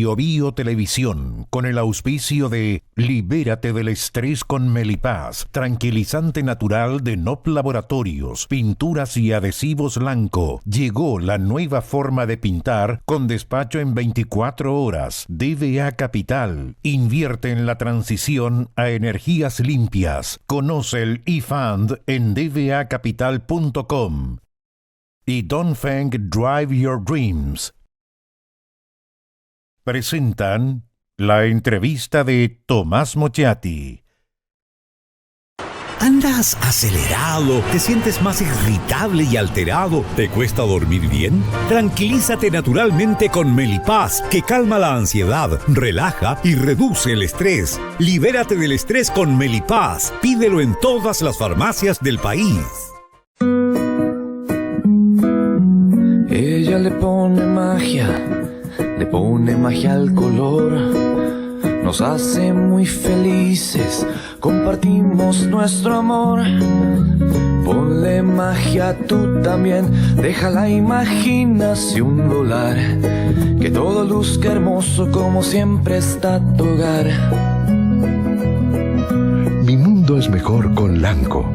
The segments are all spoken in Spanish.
Bio Bio Televisión, con el auspicio de Libérate del estrés con Melipaz, tranquilizante natural de NOP Laboratorios, pinturas y adhesivos Lanco. Llegó la nueva forma de pintar con despacho en 24 horas. DVA Capital, invierte en la transición a energías limpias. Conoce el eFund en dvacapital.com. Y Dongfeng Drive Your Dreams presentan la entrevista de Tomás Mochati. ¿Andas acelerado? ¿Te sientes más irritable y alterado? ¿Te cuesta dormir bien? Tranquilízate naturalmente con Melipaz, que calma la ansiedad, relaja y reduce el estrés. Libérate del estrés con Melipaz. Pídelo en todas las farmacias del país. Ella le pone magia al color, nos hace muy felices, compartimos nuestro amor. Ponle magia tú también, deja la imaginación volar, que todo luzca hermoso como siempre está tu hogar. Mi mundo es mejor con Lanco.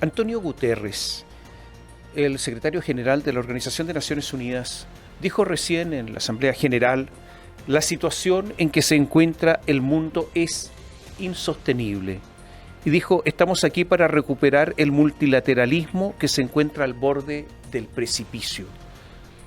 Antonio Guterres, el secretario general de la Organización de Naciones Unidas, dijo recién en la Asamblea General: la situación en que se encuentra el mundo es insostenible. Y dijo: estamos aquí para recuperar el multilateralismo que se encuentra al borde del precipicio.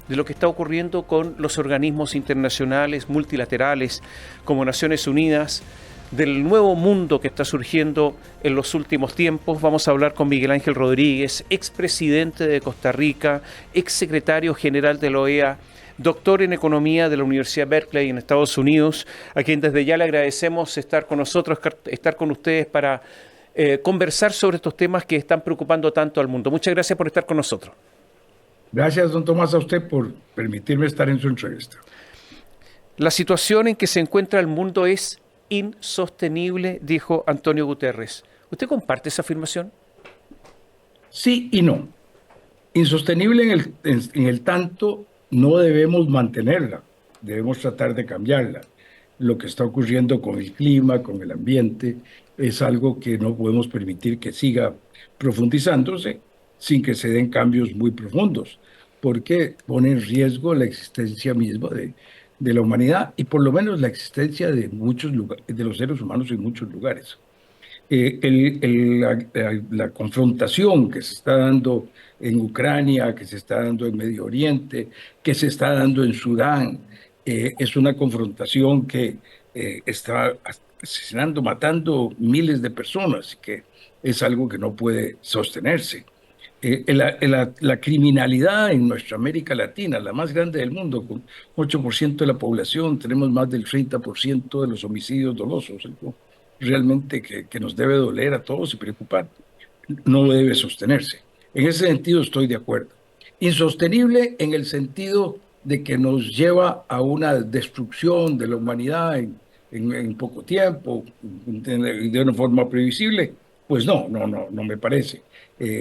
De lo que está ocurriendo con los organismos internacionales, multilaterales, como Naciones Unidas, del nuevo mundo que está surgiendo en los últimos tiempos. Vamos a hablar con Miguel Ángel Rodríguez, expresidente de Costa Rica, exsecretario general de la OEA, doctor en economía de la Universidad Berkeley en Estados Unidos, a quien desde ya le agradecemos estar con nosotros, estar con ustedes para conversar sobre estos temas que están preocupando tanto al mundo. Muchas gracias por estar con nosotros. Gracias, don Tomás, a usted por permitirme estar en su entrevista. La situación en que se encuentra el mundo es insostenible, dijo Antonio Guterres. ¿Usted comparte esa afirmación? Sí y no. Insostenible en el tanto no debemos mantenerla, debemos tratar de cambiarla. Lo que está ocurriendo con el clima, con el ambiente, es algo que no podemos permitir que siga profundizándose sin que se den cambios muy profundos, porque pone en riesgo la existencia misma de la humanidad y por lo menos la existencia de muchos lugares, de los seres humanos en muchos lugares. La confrontación que se está dando en Ucrania, que se está dando en Medio Oriente, que se está dando en Sudán, es una confrontación que está asesinando, matando miles de personas, que es algo que no puede sostenerse. La criminalidad en nuestra América Latina, la más grande del mundo, con 8% de la población, tenemos más del 30% de los homicidios dolosos, algo realmente que nos debe doler a todos y preocupar, no debe sostenerse. En ese sentido estoy de acuerdo. Insostenible en el sentido de que nos lleva a una destrucción de la humanidad en poco tiempo, de una forma previsible. Pues no me parece.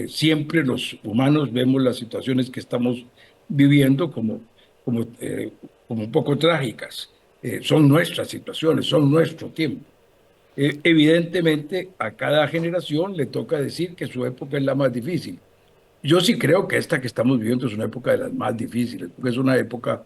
Siempre los humanos vemos las situaciones que estamos viviendo como un poco trágicas. Son nuestras situaciones, son nuestro tiempo. Evidentemente, a cada generación le toca decir que su época es la más difícil. Yo sí creo que esta que estamos viviendo es una época de las más difíciles, porque es una época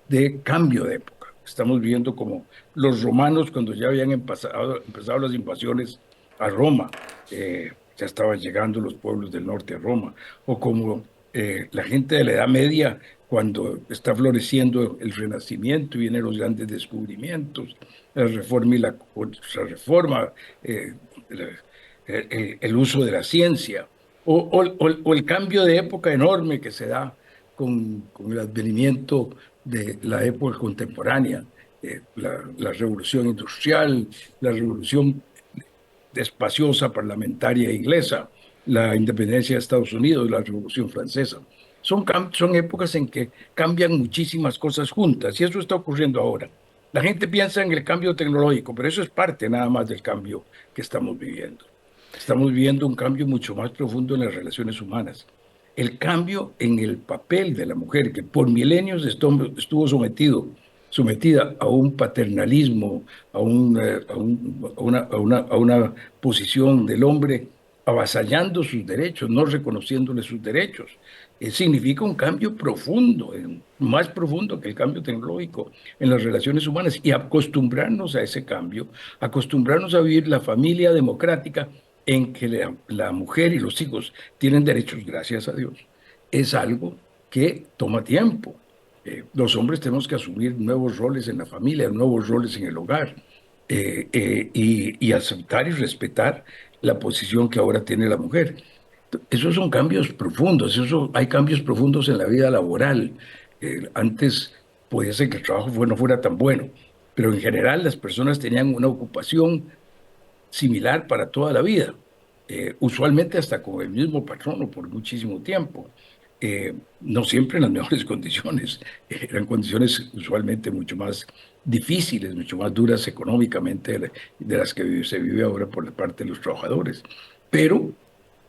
de cambio de época. Estamos viviendo como los romanos cuando ya habían empezado las invasiones a Roma, ya estaban llegando los pueblos del norte a Roma, o como la gente de la Edad Media cuando está floreciendo el Renacimiento y vienen los grandes descubrimientos, la reforma y la contrarreforma, el uso de la ciencia, o el cambio de época enorme que se da con el advenimiento de la época contemporánea, la revolución industrial, la revolución espaciosa parlamentaria inglesa, la independencia de Estados Unidos, la Revolución Francesa. Son épocas en que cambian muchísimas cosas juntas y eso está ocurriendo ahora. La gente piensa en el cambio tecnológico, pero eso es parte nada más del cambio que estamos viviendo. Estamos viviendo un cambio mucho más profundo en las relaciones humanas. El cambio en el papel de la mujer, que por milenios estuvo sometida a un paternalismo, a una posición del hombre avasallando sus derechos, no reconociéndole sus derechos. Significa un cambio profundo, más profundo que el cambio tecnológico en las relaciones humanas y acostumbrarnos a ese cambio, acostumbrarnos a vivir la familia democrática en que la mujer y los hijos tienen derechos, gracias a Dios, es algo que toma tiempo. Los hombres tenemos que asumir nuevos roles en la familia, nuevos roles en el hogar, y aceptar y respetar la posición que ahora tiene la mujer. Esos son cambios profundos, hay cambios profundos en la vida laboral. Antes podía ser que el trabajo no fuera tan bueno, pero en general las personas tenían una ocupación similar para toda la vida, usualmente hasta con el mismo patrón o por muchísimo tiempo. No siempre en las mejores condiciones, eran condiciones usualmente mucho más difíciles, mucho más duras económicamente de las que se vive ahora por la parte de los trabajadores, pero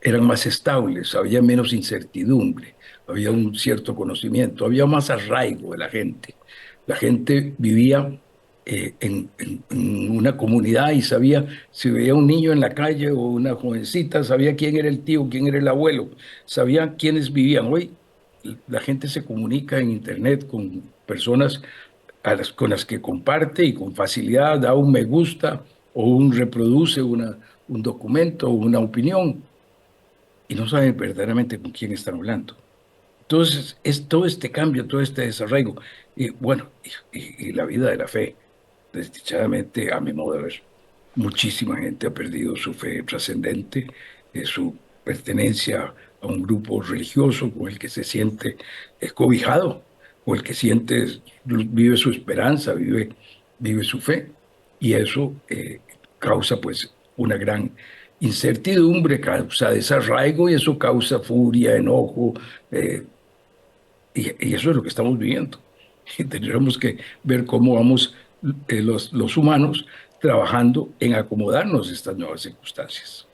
eran más estables, había menos incertidumbre, había un cierto conocimiento, había más arraigo de la gente. La gente vivía en una comunidad y sabía, si veía un niño en la calle o una jovencita, sabía quién era el tío, quién era el abuelo, sabía quiénes vivían. Hoy la gente se comunica en Internet con personas con las que comparte y con facilidad da un me gusta o reproduce un documento o una opinión y no saben verdaderamente con quién están hablando. Entonces, es todo este cambio, todo este desarraigo, y bueno, y la vida de la fe. Desdichadamente, a mi modo de ver, muchísima gente ha perdido su fe trascendente, su pertenencia a un grupo religioso con el que se siente cobijado, o el que vive su esperanza, vive su fe, y eso causa pues una gran incertidumbre, causa desarraigo y eso causa furia, enojo, y eso es lo que estamos viviendo. Y tendremos que ver cómo vamos los humanos trabajando en acomodarnos a estas nuevas circunstancias.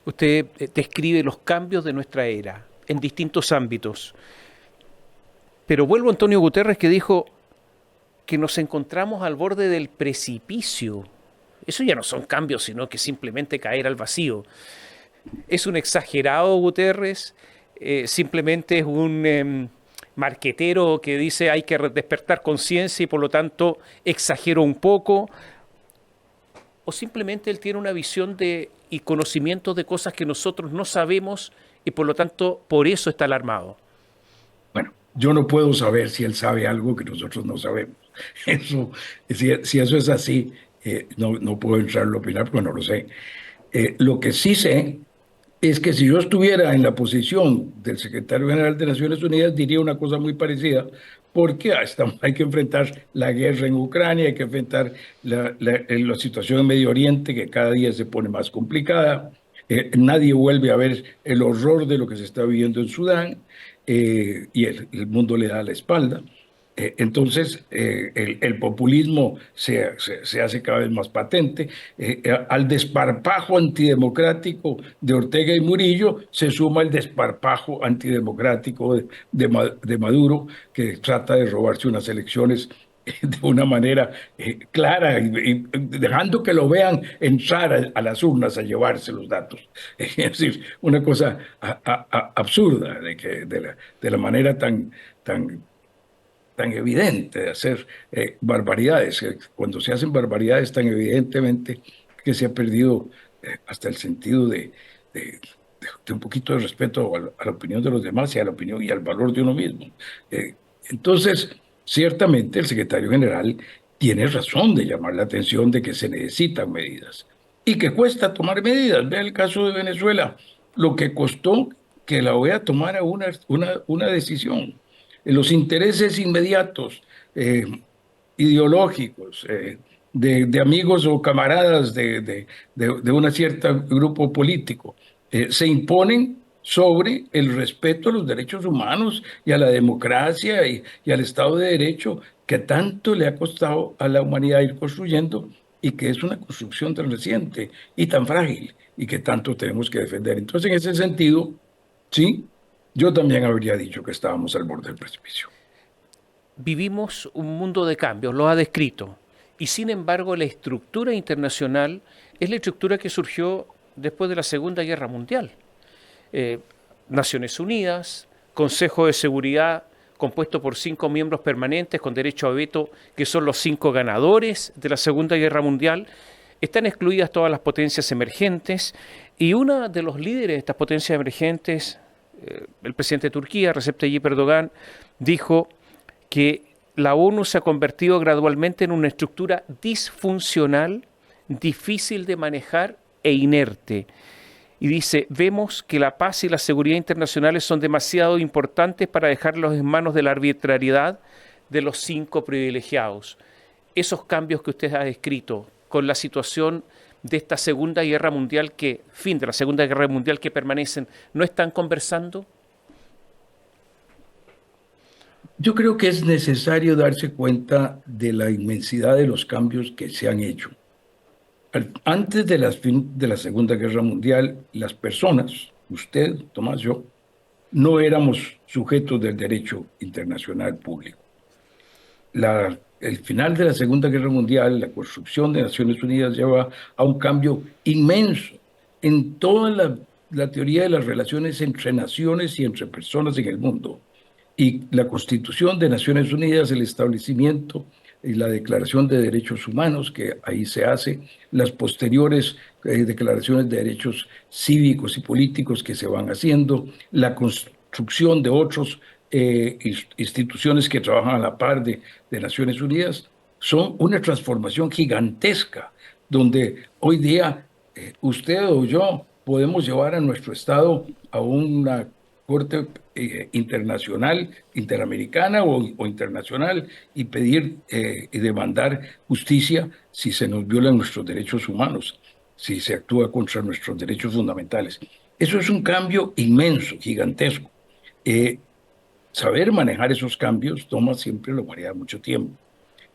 Usted describe los cambios de nuestra era en distintos ámbitos. Pero vuelvo a Antonio Guterres, que dijo que nos encontramos al borde del precipicio. Eso ya no son cambios, sino que simplemente caer al vacío. Es un exagerado Guterres, simplemente es un marquetero que dice hay que despertar conciencia y por lo tanto exagero un poco, o simplemente él tiene una visión y conocimiento de cosas que nosotros no sabemos y por lo tanto por eso está alarmado. Bueno, yo no puedo saber si él sabe algo que nosotros no sabemos. Eso, si eso es así, no puedo entrar a opinar porque no lo sé. Lo que sí sé es que si yo estuviera en la posición del secretario general de Naciones Unidas, diría una cosa muy parecida, porque hay que enfrentar la guerra en Ucrania, hay que enfrentar la situación en Medio Oriente, que cada día se pone más complicada. Nadie vuelve a ver el horror de lo que se está viviendo en Sudán, y el mundo le da la espalda. Entonces, el populismo se hace cada vez más patente. Al desparpajo antidemocrático de Ortega y Murillo se suma el desparpajo antidemocrático de Maduro, que trata de robarse unas elecciones de una manera clara y dejando que lo vean entrar a las urnas a llevarse los datos. Es decir, una cosa absurda de la manera tan evidente de hacer barbaridades. Cuando se hacen barbaridades tan evidentemente que se ha perdido hasta el sentido de un poquito de respeto a la opinión de los demás y a la opinión y al valor de uno mismo. Entonces, ciertamente el secretario general tiene razón de llamar la atención de que se necesitan medidas y que cuesta tomar medidas. Vea el caso de Venezuela, lo que costó que la OEA tomara una decisión. Los intereses inmediatos, ideológicos, de amigos o camaradas de un cierto grupo político, se imponen sobre el respeto a los derechos humanos y a la democracia y al Estado de Derecho que tanto le ha costado a la humanidad ir construyendo y que es una construcción tan reciente y tan frágil y que tanto tenemos que defender. Entonces, en ese sentido, sí, yo también habría dicho que estábamos al borde del precipicio. Vivimos un mundo de cambios, lo ha descrito, y sin embargo la estructura internacional es la estructura que surgió después de la Segunda Guerra Mundial. Naciones Unidas, Consejo de Seguridad compuesto por 5 miembros permanentes con derecho a veto, que son los 5 ganadores de la Segunda Guerra Mundial. Están excluidas todas las potencias emergentes y uno de los líderes de estas potencias emergentes, el presidente de Turquía, Recep Tayyip Erdogan, dijo que la ONU se ha convertido gradualmente en una estructura disfuncional, difícil de manejar e inerte. Y dice, vemos que la paz y la seguridad internacionales son demasiado importantes para dejarlos en manos de la arbitrariedad de los 5 privilegiados. Esos cambios que usted ha descrito con la situación de esta Segunda Guerra Mundial, fin de la Segunda Guerra Mundial que permanecen, ¿no están conversando? Yo creo que es necesario darse cuenta de la inmensidad de los cambios que se han hecho. Antes de la Segunda Guerra Mundial, las personas, usted, Tomás, yo, no éramos sujetos del derecho internacional público. El final de la Segunda Guerra Mundial, la construcción de Naciones Unidas lleva a un cambio inmenso en toda la teoría de las relaciones entre naciones y entre personas en el mundo. Y la Constitución de Naciones Unidas, el establecimiento y la Declaración de Derechos Humanos, que ahí se hace, las posteriores declaraciones de derechos cívicos y políticos que se van haciendo, la construcción de otras instituciones que trabajan a la par de Naciones Unidas, son una transformación gigantesca, donde hoy día usted o yo podemos llevar a nuestro Estado a una corte internacional, interamericana o internacional y pedir y demandar justicia si se nos violan nuestros derechos humanos, si se actúa contra nuestros derechos fundamentales. Eso es un cambio inmenso, gigantesco. Saber manejar esos cambios toma siempre la humanidad mucho tiempo.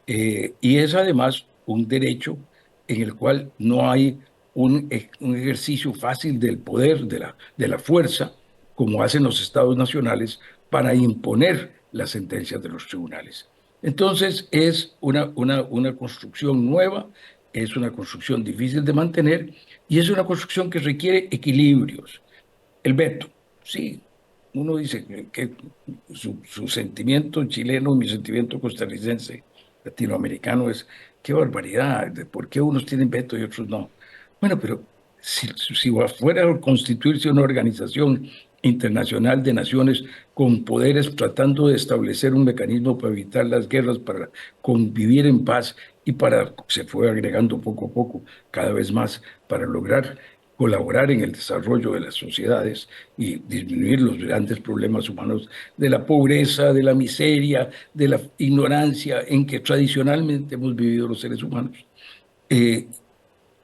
Y es además un derecho en el cual no hay un ejercicio fácil del poder, de la fuerza, como hacen los estados nacionales, para imponer las sentencias de los tribunales. Entonces es una construcción nueva, es una construcción difícil de mantener y es una construcción que requiere equilibrios. El veto, sí, uno dice que su sentimiento chileno, mi sentimiento costarricense, latinoamericano es, qué barbaridad, ¿por qué unos tienen veto y otros no? Bueno, pero si fuera a constituirse una organización internacional de naciones con poderes tratando de establecer un mecanismo para evitar las guerras, para convivir en paz y se fue agregando poco a poco, cada vez más, para lograr colaborar en el desarrollo de las sociedades y disminuir los grandes problemas humanos de la pobreza, de la miseria, de la ignorancia en que tradicionalmente hemos vivido los seres humanos.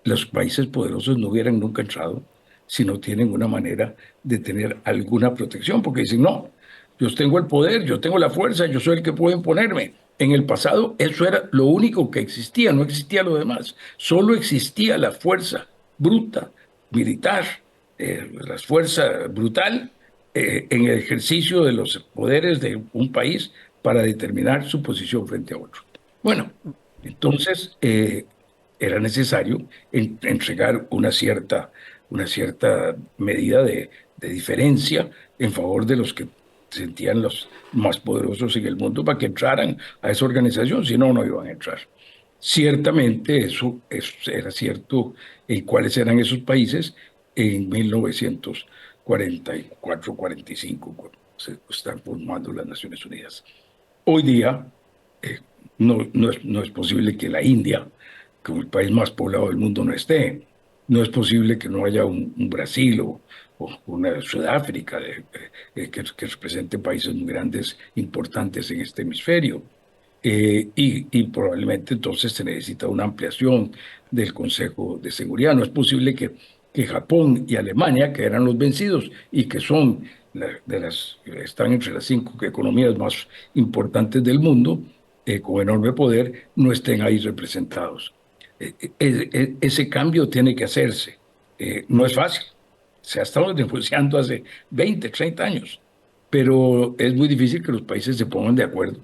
Los países poderosos no hubieran nunca entrado si no tienen una manera de tener alguna protección, porque dicen, no, yo tengo el poder, yo tengo la fuerza, yo soy el que puede imponerme. En el pasado eso era lo único que existía, no existía lo demás. Solo existía la fuerza bruta, militar, la fuerza brutal en el ejercicio de los poderes de un país para determinar su posición frente a otro. Bueno, entonces era necesario entregar una cierta medida de diferencia en favor de los que sentían los más poderosos en el mundo para que entraran a esa organización, si no, no iban a entrar. Ciertamente eso era cierto en cuáles eran esos países en 1944-45, cuando se están formando las Naciones Unidas. Hoy día no es posible que la India, como el país más poblado del mundo, no esté. No es posible que no haya un Brasil o una Sudáfrica que represente países muy grandes, importantes en este hemisferio. Y probablemente entonces se necesita una ampliación del Consejo de Seguridad. No es posible que que Japón y Alemania, que eran los vencidos y que son están entre las 5 economías más importantes del mundo, con enorme poder, no estén ahí representados. Ese cambio tiene que hacerse. No es fácil. Se ha estado negociando hace 20, 30 años, pero es muy difícil que los países se pongan de acuerdo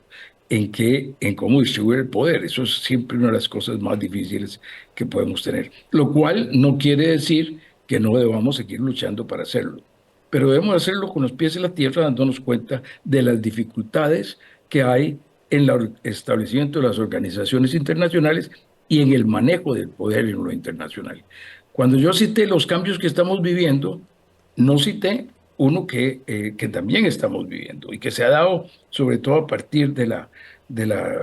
en cómo distribuir el poder. Eso es siempre una de las cosas más difíciles que podemos tener. Lo cual no quiere decir que no debamos seguir luchando para hacerlo, pero debemos hacerlo con los pies en la tierra, dándonos cuenta de las dificultades que hay en el establecimiento de las organizaciones internacionales y en el manejo del poder en lo internacional. Cuando yo cité los cambios que estamos viviendo, no cité uno que también estamos viviendo y que se ha dado sobre todo a partir de la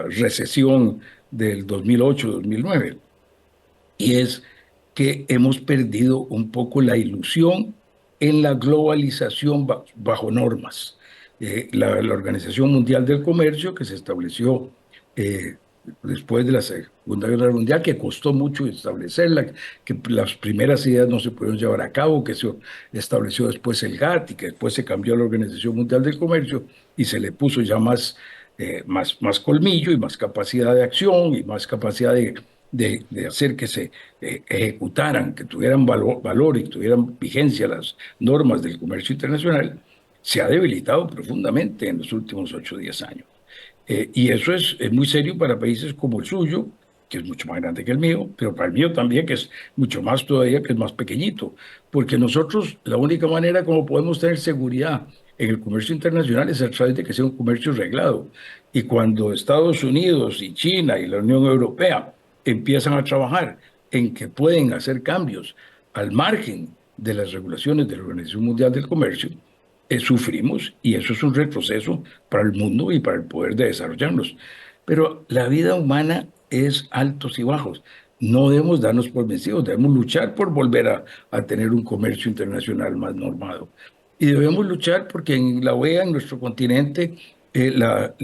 recesión del 2008-2009, y es que hemos perdido un poco la ilusión en la globalización bajo normas. La Organización Mundial del Comercio, que se estableció después de la Segunda Guerra Mundial, que costó mucho establecerla, que las primeras ideas no se pudieron llevar a cabo, que se estableció después el GATT y que después se cambió a la Organización Mundial del Comercio y se le puso ya más colmillo y más capacidad de acción y más capacidad de hacer que se ejecutaran, que tuvieran valor y que tuvieran vigencia las normas del comercio internacional. Se ha debilitado profundamente en los últimos 8 o 10 años. Y eso es muy serio para países como el suyo, que es mucho más grande que el mío, pero para el mío también, que es mucho más todavía, que es más pequeñito. Porque nosotros, la única manera como podemos tener seguridad en el comercio internacional es a través de que sea un comercio reglado. Y cuando Estados Unidos y China y la Unión Europea empiezan a trabajar en que pueden hacer cambios al margen de las regulaciones de la Organización Mundial del Comercio, sufrimos, y eso es un retroceso para el mundo y para el poder de desarrollarnos. Pero la vida humana es altos y bajos. No debemos darnos por vencidos, debemos luchar por volver a tener un comercio internacional más normado. Y debemos luchar porque en la OEA, en nuestro continente, la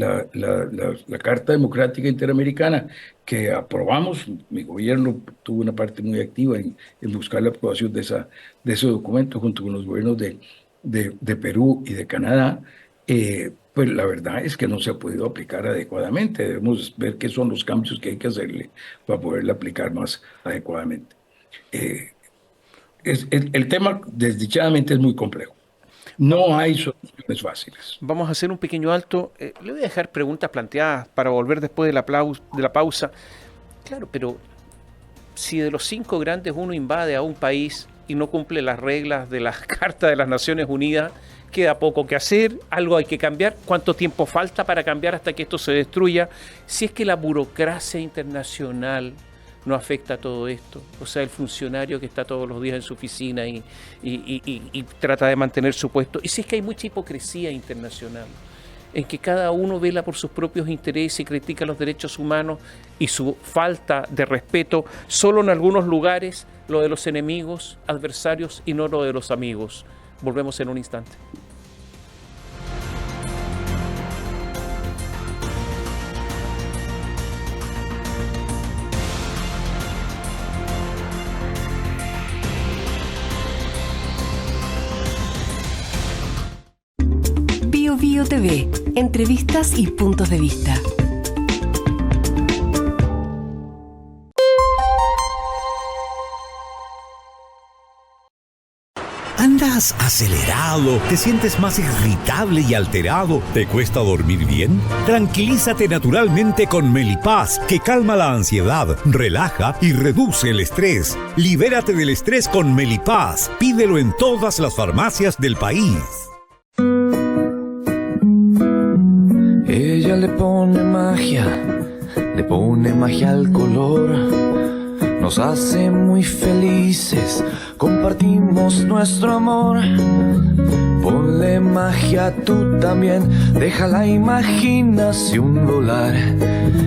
Carta Democrática Interamericana que aprobamos, mi gobierno tuvo una parte muy activa en buscar la aprobación de ese documento junto con los gobiernos de Perú y de Canadá, pues la verdad es que no se ha podido aplicar adecuadamente. Debemos ver qué son los cambios que hay que hacerle para poderla aplicar más adecuadamente. El tema, desdichadamente, es muy complejo. No hay soluciones fáciles. Vamos a hacer un pequeño alto. Le voy a dejar preguntas planteadas para volver después de la pausa. Claro, pero si de los 5 grandes uno invade a un país y no cumple las reglas de la Carta de las Naciones Unidas, queda poco que hacer, algo hay que cambiar. ¿Cuánto tiempo falta para cambiar hasta que esto se destruya? Si es que la burocracia internacional no afecta a todo esto, o sea, el funcionario que está todos los días en su oficina y trata de mantener su puesto, y si es que hay mucha hipocresía internacional, en que cada uno vela por sus propios intereses y critica los derechos humanos y su falta de respeto solo en algunos lugares, lo de los enemigos, adversarios y no lo de los amigos. Volvemos en un instante. Bio TV, entrevistas y puntos de vista. ¿Andas acelerado? ¿Te sientes más irritable y alterado? ¿Te cuesta dormir bien? Tranquilízate naturalmente con Melipaz, que calma la ansiedad, relaja y reduce el estrés. Libérate del estrés con Melipaz. Pídelo en todas las farmacias del país. Ella le pone magia al color, nos hace muy felices, compartimos nuestro amor. Ponle magia tú también, deja la imaginación volar,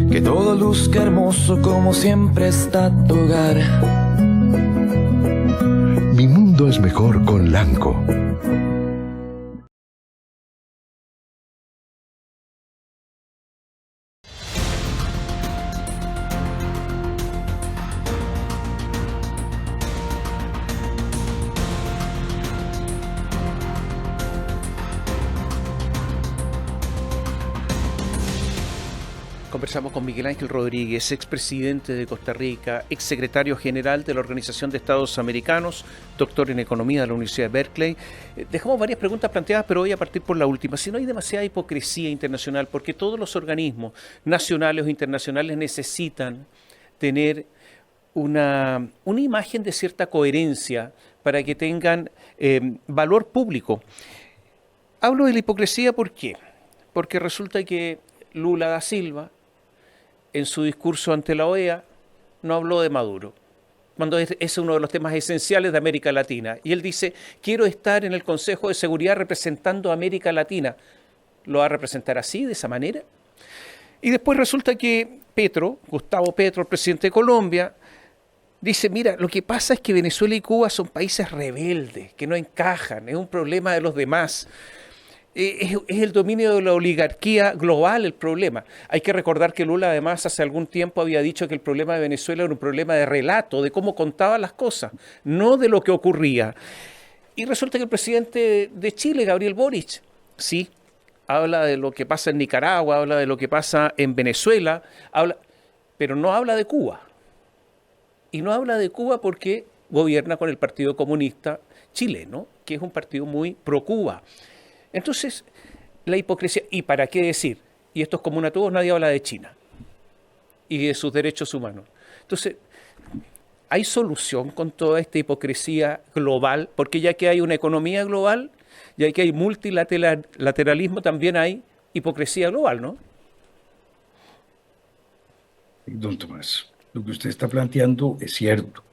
que todo luzca hermoso como siempre está tu hogar. Mi mundo es mejor con Lanco. Conversamos con Miguel Ángel Rodríguez, expresidente de Costa Rica, exsecretario general de la Organización de Estados Americanos, doctor en Economía de la Universidad de Berkeley. Dejamos varias preguntas planteadas, pero voy a partir por la última. Si no hay demasiada hipocresía internacional, porque todos los organismos nacionales o internacionales necesitan tener una imagen de cierta coherencia para que tengan valor público. Hablo de la hipocresía, ¿por qué? Porque resulta que Lula da Silva, en su discurso ante la OEA, no habló de Maduro, cuando es uno de los temas esenciales de América Latina. Y él dice, quiero estar en el Consejo de Seguridad representando a América Latina. ¿Lo va a representar así, de esa manera? Y después resulta que Gustavo Petro, el presidente de Colombia, dice, mira, lo que pasa es que Venezuela y Cuba son países rebeldes, que no encajan, es un problema de los demás. Es el dominio de la oligarquía global el problema. Hay que recordar que Lula además hace algún tiempo había dicho que el problema de Venezuela era un problema de relato, de cómo contaba las cosas, no de lo que ocurría. Y resulta que el presidente de Chile, Gabriel Boric, sí, habla de lo que pasa en Nicaragua, habla de lo que pasa en Venezuela, pero no habla de Cuba. Y no habla de Cuba porque gobierna con el Partido Comunista Chileno, que es un partido muy pro Cuba. Entonces, la hipocresía, ¿y para qué decir? Y esto es común a todos, nadie habla de China y de sus derechos humanos. Entonces, ¿hay solución con toda esta hipocresía global? Porque ya que hay una economía global, ya que hay multilateralismo, también hay hipocresía global, ¿no? Don Tomás, lo que usted está planteando es cierto,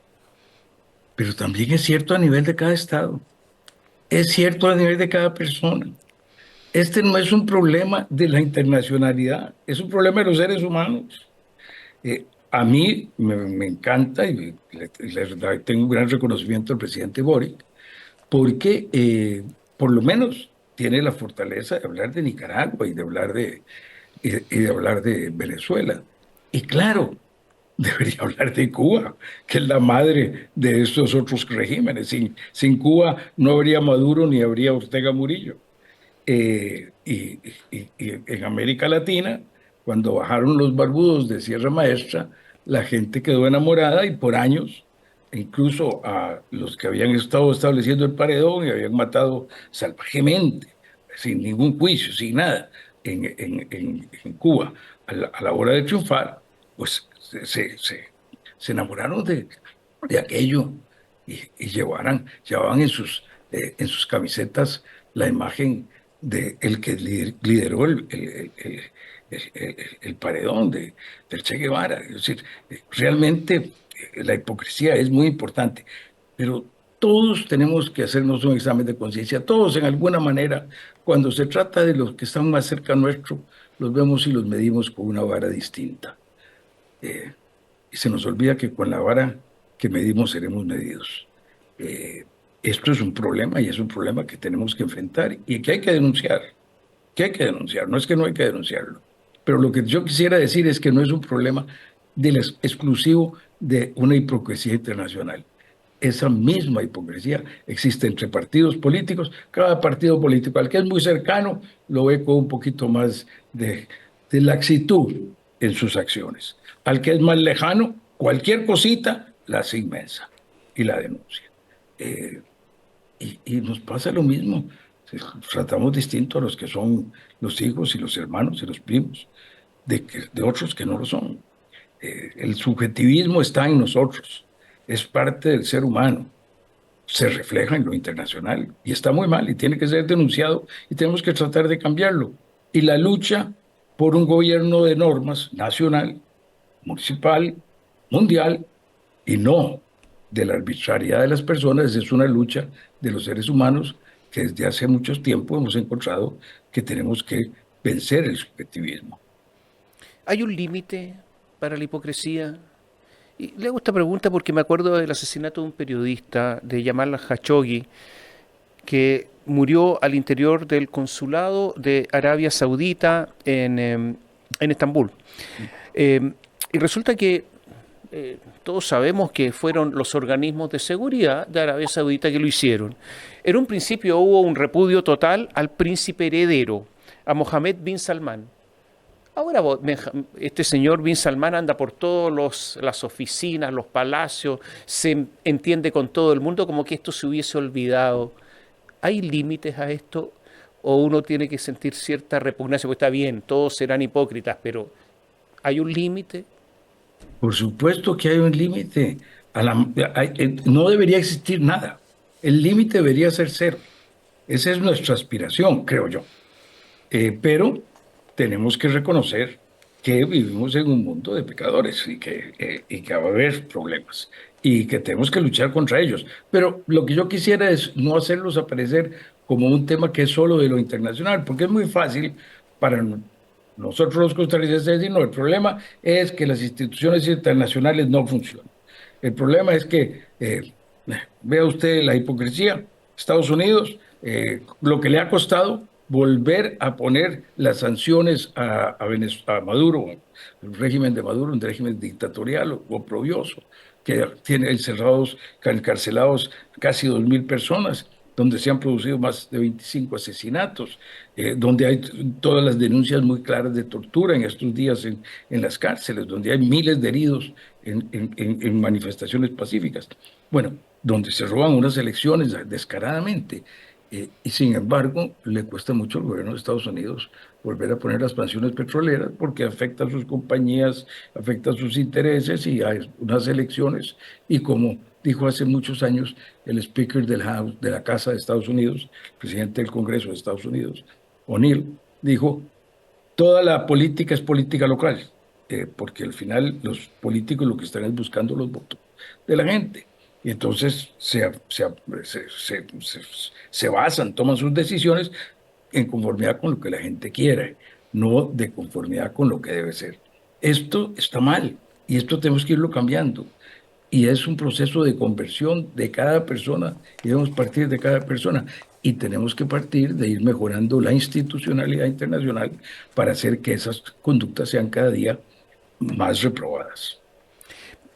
pero también es cierto a nivel de cada estado. Es cierto a nivel de cada persona. Este no es un problema de la internacionalidad, es un problema de los seres humanos. A mí me encanta y tengo un gran reconocimiento al presidente Boric, porque por lo menos tiene la fortaleza de hablar de Nicaragua y de hablar de Venezuela. Y claro, debería hablar de Cuba, que es la madre de estos otros regímenes. Sin Cuba no habría Maduro ni habría Ortega Murillo. Y en América Latina, cuando bajaron los barbudos de Sierra Maestra, la gente quedó enamorada y por años, incluso a los que habían estado estableciendo el paredón y habían matado salvajemente, sin ningún juicio, sin nada, en Cuba, a la hora de triunfar, pues se enamoraron de aquello y llevaban en sus camisetas la imagen de el que lideró el paredón del Che Guevara. Es decir, realmente la hipocresía es muy importante, pero todos tenemos que hacernos un examen de conciencia, todos en alguna manera, cuando se trata de los que están más cerca nuestro, los vemos y los medimos con una vara distinta. Y se nos olvida que con la vara que medimos seremos medidos. Esto es un problema y es un problema que tenemos que enfrentar y que hay que denunciar. No es que no hay que denunciarlo. Pero lo que yo quisiera decir es que no es un problema exclusivo de una hipocresía internacional. Esa misma hipocresía existe entre partidos políticos. Cada partido político, al que es muy cercano, lo ve con un poquito más de laxitud en sus acciones. Al que es más lejano, cualquier cosita la hace inmensa y la denuncia. Y nos pasa lo mismo. Tratamos distinto a los que son los hijos y los hermanos y los primos de otros que no lo son. El subjetivismo está en nosotros, es parte del ser humano, se refleja en lo internacional y está muy mal y tiene que ser denunciado y tenemos que tratar de cambiarlo. Y la lucha por un gobierno de normas nacional, municipal, mundial y no de la arbitrariedad de las personas es una lucha de los seres humanos que desde hace mucho tiempo hemos encontrado que tenemos que vencer el subjetivismo. ¿Hay un límite para la hipocresía? Y le hago esta pregunta porque me acuerdo del asesinato de un periodista, de Jamal Khashoggi, que murió al interior del consulado de Arabia Saudita en Estambul. Y resulta que todos sabemos que fueron los organismos de seguridad de Arabia Saudita que lo hicieron. En un principio hubo un repudio total al príncipe heredero, a Mohammed bin Salman, Ahora este señor Bin Salman anda por todas las oficinas, los palacios, se entiende con todo el mundo como que esto se hubiese olvidado. ¿Hay límites a esto o uno tiene que sentir cierta repugnancia? Pues está bien, todos serán hipócritas, pero ¿hay un límite? Por supuesto que hay un límite. No debería existir nada. El límite debería ser cero. Esa es nuestra aspiración, creo yo. Pero tenemos que reconocer que vivimos en un mundo de pecadores y que va a haber problemas y que tenemos que luchar contra ellos. Pero lo que yo quisiera es no hacerlos aparecer como un tema que es solo de lo internacional, porque es muy fácil para nosotros los costarricenses decir, no, el problema es que las instituciones internacionales no funcionan. El problema es que, vea usted la hipocresía, Estados Unidos, lo que le ha costado volver a poner las sanciones a Maduro, el régimen de Maduro, un régimen dictatorial oprobioso, que tiene encarcelados casi 2.000 personas, donde se han producido más de 25 asesinatos, donde hay todas las denuncias muy claras de tortura en estos días en las cárceles, donde hay miles de heridos en manifestaciones pacíficas. Bueno, donde se roban unas elecciones descaradamente. Y sin embargo, le cuesta mucho al gobierno de Estados Unidos volver a poner las sanciones petroleras porque afecta a sus compañías, afecta a sus intereses y hay unas elecciones. Y como dijo hace muchos años el Speaker de la Casa de Estados Unidos, presidente del Congreso de Estados Unidos, O'Neill, dijo, toda la política es política local, porque al final los políticos lo que están es buscando los votos de la gente. Y entonces se basan, toman sus decisiones en conformidad con lo que la gente quiere, no de conformidad con lo que debe ser. Esto está mal y esto tenemos que irlo cambiando. Y es un proceso de conversión de cada persona y debemos partir de cada persona. Y tenemos que partir de ir mejorando la institucionalidad internacional para hacer que esas conductas sean cada día más reprobadas.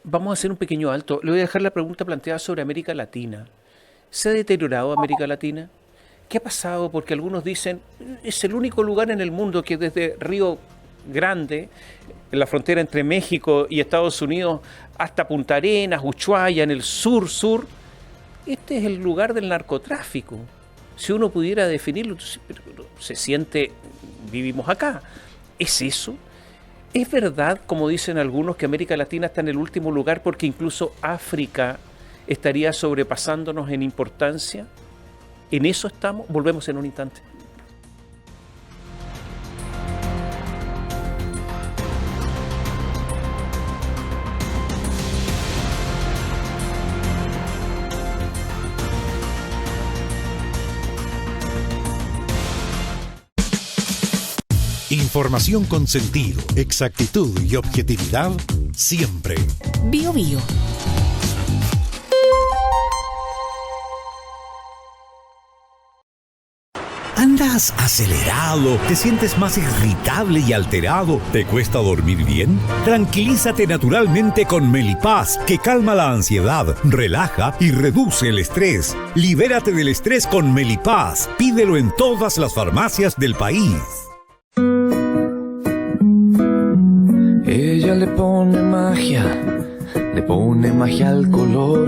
Vamos a hacer un pequeño alto. Le voy a dejar la pregunta planteada sobre América Latina. ¿Se ha deteriorado América Latina? ¿Qué ha pasado? Porque algunos dicen, es el único lugar en el mundo que desde Río Grande, en la frontera entre México y Estados Unidos, hasta Punta Arenas, Ushuaia, en el sur, este es el lugar del narcotráfico. Si uno pudiera definirlo, se siente, vivimos acá. ¿Es eso? ¿Es verdad, como dicen algunos, que América Latina está en el último lugar porque incluso África estaría sobrepasándonos en importancia? ¿En eso estamos? Volvemos en un instante. Información con sentido, exactitud y objetividad siempre. Bio Bio. ¿Andas acelerado? ¿Te sientes más irritable y alterado? ¿Te cuesta dormir bien? Tranquilízate naturalmente con Melipaz, que calma la ansiedad, relaja y reduce el estrés. Libérate del estrés con Melipaz. Pídelo en todas las farmacias del país. Ella le pone magia al color,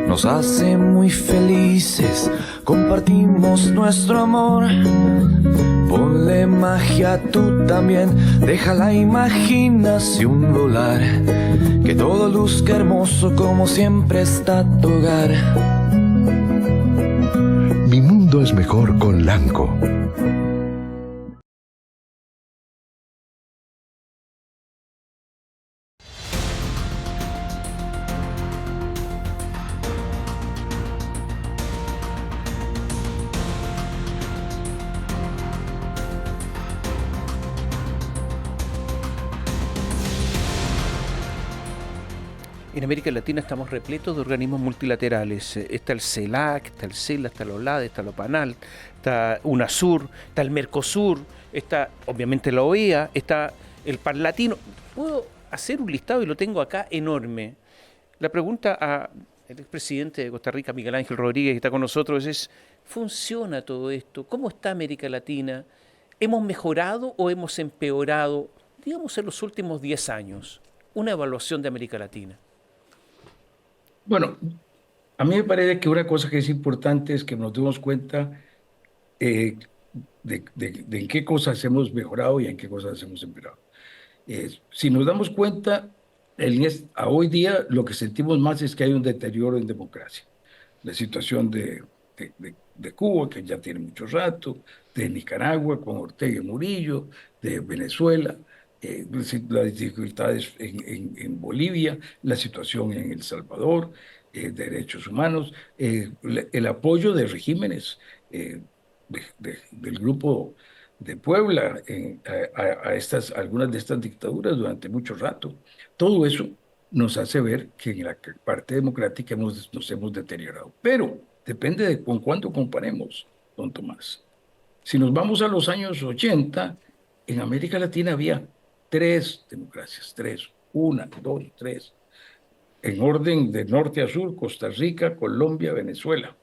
nos hace muy felices, compartimos nuestro amor. Ponle magia tú también, deja la imaginación volar, que todo luzca hermoso como siempre está tu hogar. Mi mundo es mejor con Lanco. En América Latina estamos repletos de organismos multilaterales. Está el CELAC, está el CELA, está el OLAD, está el OPANAL, está UNASUR, está el Mercosur, está obviamente la OEA, está el Parlatino. Puedo hacer un listado y lo tengo acá enorme. La pregunta al expresidente de Costa Rica, Miguel Ángel Rodríguez, que está con nosotros, es: ¿funciona todo esto? ¿Cómo está América Latina? ¿Hemos mejorado o hemos empeorado, digamos, en los últimos 10 años? Una evaluación de América Latina. Bueno, a mí me parece que una cosa que es importante es que nos demos cuenta eh, de en qué cosas hemos mejorado y en qué cosas hemos empeorado. Si nos damos cuenta, a hoy día lo que sentimos más es que hay un deterioro en democracia. La situación de Cuba, que ya tiene mucho rato, de Nicaragua con Ortega y Murillo, de Venezuela, las dificultades en Bolivia, la situación en El Salvador, derechos humanos, el apoyo de regímenes del grupo de Puebla algunas de estas dictaduras durante mucho rato. Todo eso nos hace ver que en la parte democrática nos hemos deteriorado. Pero depende de con cuánto comparemos, don Tomás. Si nos vamos a los años 80, en América Latina había tres democracias, tres, una, dos, tres, en orden de norte a sur: Costa Rica, Colombia, Venezuela.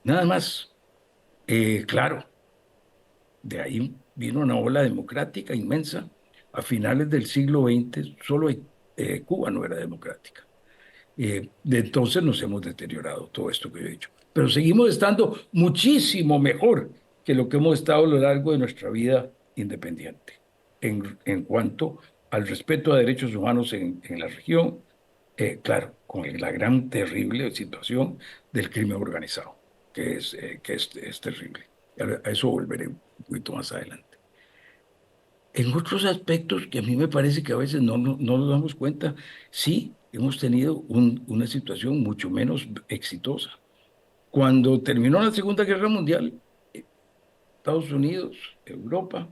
Nada más. Claro, de ahí vino una ola democrática inmensa. A finales del siglo XX, solo Cuba no era democrática. De entonces nos hemos deteriorado, todo esto que yo he dicho. Pero seguimos estando muchísimo mejor que lo que hemos estado a lo largo de nuestra vida independiente. En cuanto al respeto a derechos humanos en la región, claro, con la gran, terrible situación del crimen organizado, que es terrible. A eso volveré un poquito más adelante. En otros aspectos que a mí me parece que a veces no nos damos cuenta, sí, hemos tenido una situación mucho menos exitosa. Cuando terminó la Segunda Guerra Mundial, Estados Unidos, Europa,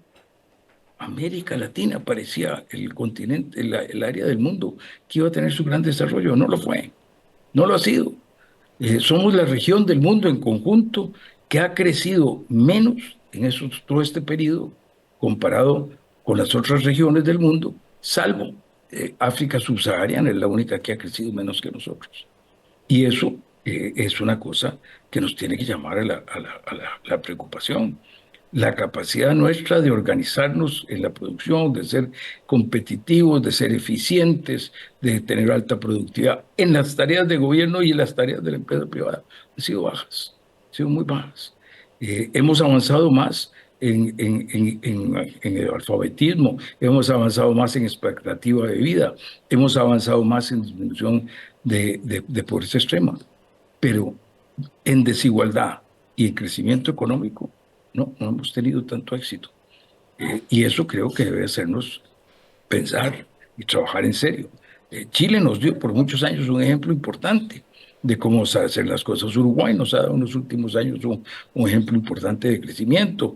América Latina parecía el continente, el área del mundo que iba a tener su gran desarrollo. No lo fue, no lo ha sido. Somos la región del mundo en conjunto que ha crecido menos en todo este periodo comparado con las otras regiones del mundo, salvo África subsahariana, es la única que ha crecido menos que nosotros. Y eso es una cosa que nos tiene que llamar a la preocupación. La capacidad nuestra de organizarnos en la producción, de ser competitivos, de ser eficientes, de tener alta productividad en las tareas de gobierno y en las tareas de la empresa privada han sido bajas, han sido muy bajas. Hemos avanzado más en el alfabetismo, hemos avanzado más en expectativa de vida, hemos avanzado más en disminución de pobreza extrema, pero en desigualdad y en crecimiento económico no hemos tenido tanto éxito. Y eso creo que debe hacernos pensar y trabajar en serio. Chile nos dio por muchos años un ejemplo importante de cómo hacer las cosas. Uruguay nos ha dado en los últimos años un ejemplo importante de crecimiento.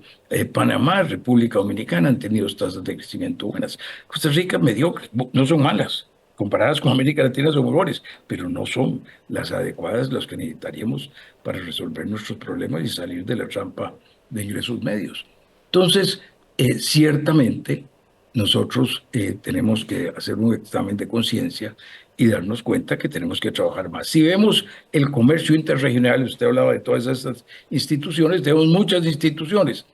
Panamá, República Dominicana han tenido tasas de crecimiento buenas. Costa Rica, mediocre, no son malas. Comparadas con América Latina son mejores, pero no son las adecuadas las que necesitaríamos para resolver nuestros problemas y salir de la trampa de ingresos medios. Entonces, ciertamente, nosotros tenemos que hacer un examen de conciencia y darnos cuenta que tenemos que trabajar más. Si vemos el comercio interregional, usted hablaba de todas esas instituciones, tenemos muchas instituciones,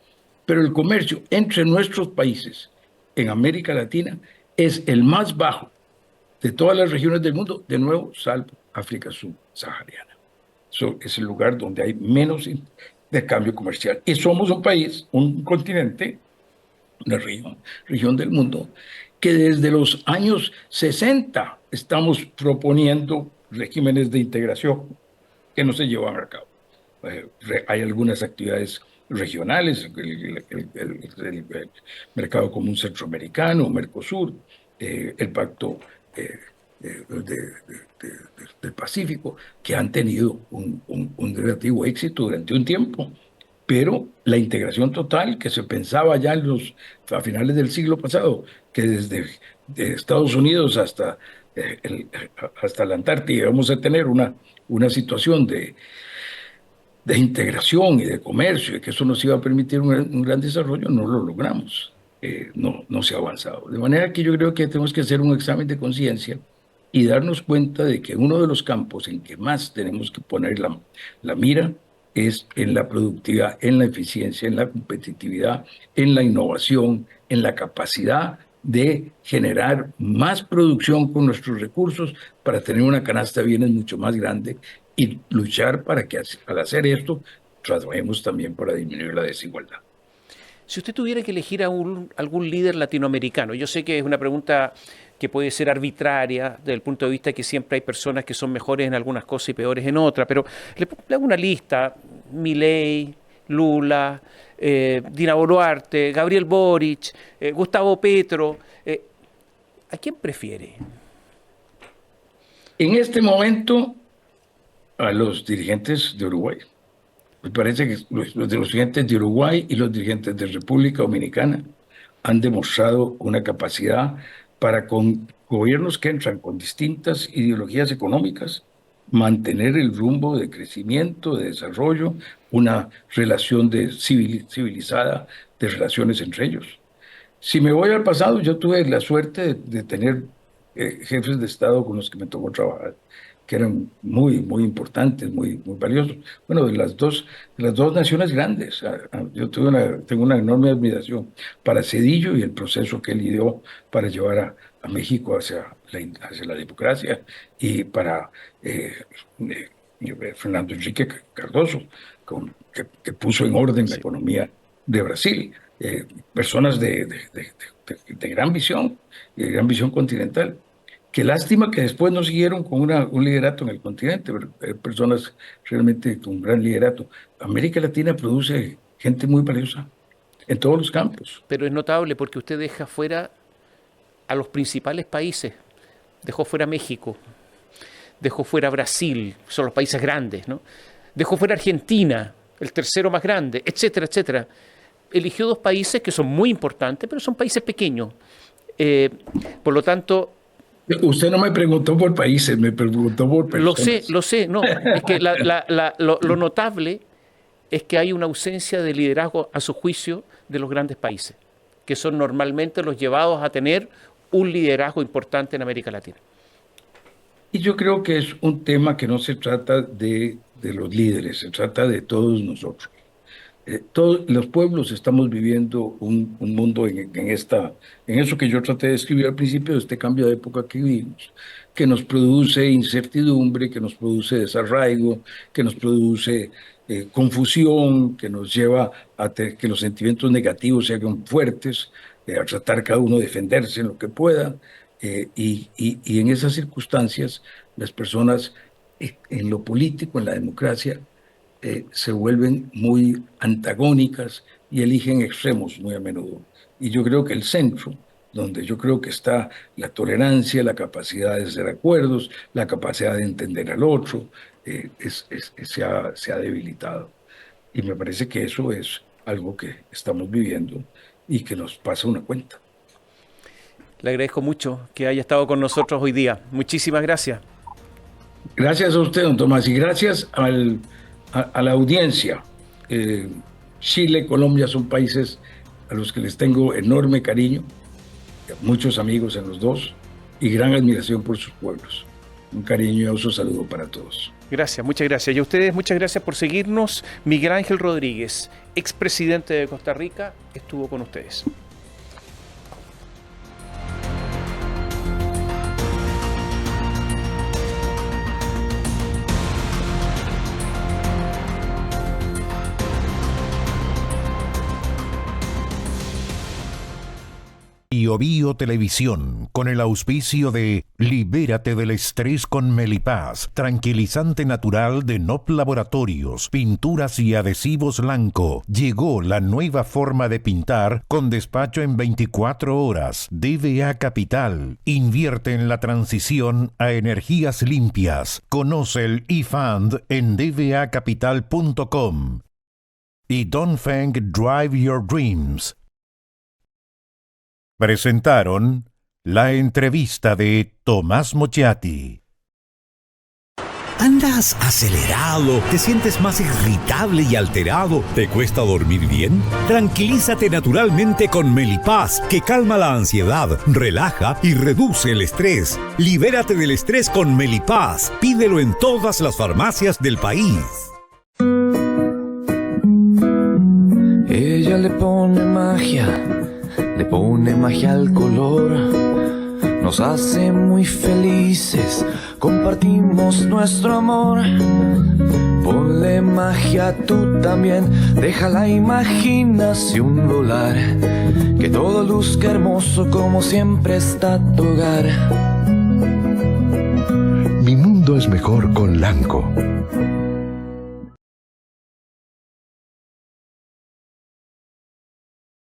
pero el comercio entre nuestros países en América Latina es el más bajo de todas las regiones del mundo, de nuevo, salvo África subsahariana. Eso es el lugar donde hay menos de cambio comercial. Y somos un país, un continente, una región del mundo, que desde los años 60 estamos proponiendo regímenes de integración que no se llevan a cabo. Hay algunas actividades regionales, el Mercado Común Centroamericano, Mercosur, el Pacto del Pacífico, que han tenido un relativo éxito durante un tiempo, pero la integración total que se pensaba ya a finales del siglo pasado, que desde Estados Unidos hasta la Antártida vamos a tener una situación de integración y de comercio, y que eso nos iba a permitir un gran desarrollo, no lo logramos. No se ha avanzado. De manera que yo creo que tenemos que hacer un examen de conciencia y darnos cuenta de que uno de los campos en que más tenemos que poner la mira es en la productividad, en la eficiencia, en la competitividad, en la innovación, en la capacidad de generar más producción con nuestros recursos para tener una canasta de bienes mucho más grande y luchar para que al hacer esto trabajemos también para disminuir la desigualdad. Si usted tuviera que elegir a algún líder latinoamericano, yo sé que es una pregunta que puede ser arbitraria desde el punto de vista que siempre hay personas que son mejores en algunas cosas y peores en otras, pero le hago una lista: Milei, Lula, Dina Boluarte, Gabriel Boric, Gustavo Petro. ¿A quién prefiere? En este momento, a los dirigentes de Uruguay. Me parece que los dirigentes de Uruguay y los dirigentes de República Dominicana han demostrado una capacidad para, con gobiernos que entran con distintas ideologías económicas, mantener el rumbo de crecimiento, de desarrollo, una relación civilizada de relaciones entre ellos. Si me voy al pasado, yo tuve la suerte de tener jefes de Estado con los que me tocó trabajar, que eran muy, muy importantes, muy, muy valiosos. Bueno, de las dos naciones grandes. Yo tengo una enorme admiración para Zedillo y el proceso que él lideró para llevar a México hacia la democracia, y para Fernando Henrique Cardoso, que puso en orden la economía de Brasil. Personas de gran visión, de gran visión continental. Qué lástima que después no siguieron con un liderato en el continente, pero personas realmente con gran liderato. América Latina produce gente muy valiosa en todos los campos. Pero es notable porque usted deja fuera a los principales países. Dejó fuera México, dejó fuera Brasil, son los países grandes, ¿no? Dejó fuera Argentina, el tercero más grande, etcétera, etcétera. Eligió dos países que son muy importantes, pero son países pequeños. Por lo tanto... Usted no me preguntó por países, me preguntó por personas. Lo sé, no. Es que lo notable es que hay una ausencia de liderazgo, a su juicio, de los grandes países, que son normalmente los llevados a tener un liderazgo importante en América Latina. Y yo creo que es un tema que no se trata de los líderes, se trata de todos nosotros. Todos los pueblos estamos viviendo un mundo en eso que yo traté de escribir al principio, de este cambio de época que vivimos, que nos produce incertidumbre, que nos produce desarraigo, que nos produce confusión, que nos lleva a que los sentimientos negativos se hagan fuertes, a tratar cada uno de defenderse en lo que pueda. Y en esas circunstancias, las personas en lo político, en la democracia, se vuelven muy antagónicas y eligen extremos muy a menudo. Y yo creo que el centro, donde yo creo que está la tolerancia, la capacidad de hacer acuerdos, la capacidad de entender al otro, se ha debilitado. Y me parece que eso es algo que estamos viviendo y que nos pasa una cuenta. Le agradezco mucho que haya estado con nosotros hoy día. Muchísimas gracias. Gracias a usted, don Tomás, y gracias a la audiencia. Chile, Colombia son países a los que les tengo enorme cariño, muchos amigos en los dos y gran admiración por sus pueblos. Un cariñoso saludo para todos. Gracias, muchas gracias. Y a ustedes muchas gracias por seguirnos. Miguel Ángel Rodríguez, expresidente de Costa Rica, estuvo con ustedes. Bio Televisión, con el auspicio de Libérate del estrés con Melipaz, tranquilizante natural de NOP Laboratorios, pinturas y adhesivos Lanco. Llegó la nueva forma de pintar con despacho en 24 horas. DVA Capital, invierte en la transición a energías limpias. Conoce el eFund en dvacapital.com. Y Dongfeng Drive Your Dreams presentaron la entrevista de Tomás Mochiati. ¿Andas acelerado? ¿Te sientes más irritable y alterado? ¿Te cuesta dormir bien? Tranquilízate naturalmente con Melipaz, que calma la ansiedad, relaja y reduce el estrés. Libérate del estrés con Melipaz. Pídelo en todas las farmacias del país. Ella le pone magia al color. Nos hace muy felices, compartimos nuestro amor. Ponle magia tú también, deja la imaginación volar. Que todo luzca hermoso como siempre está tu hogar. Mi mundo es mejor con Lanco.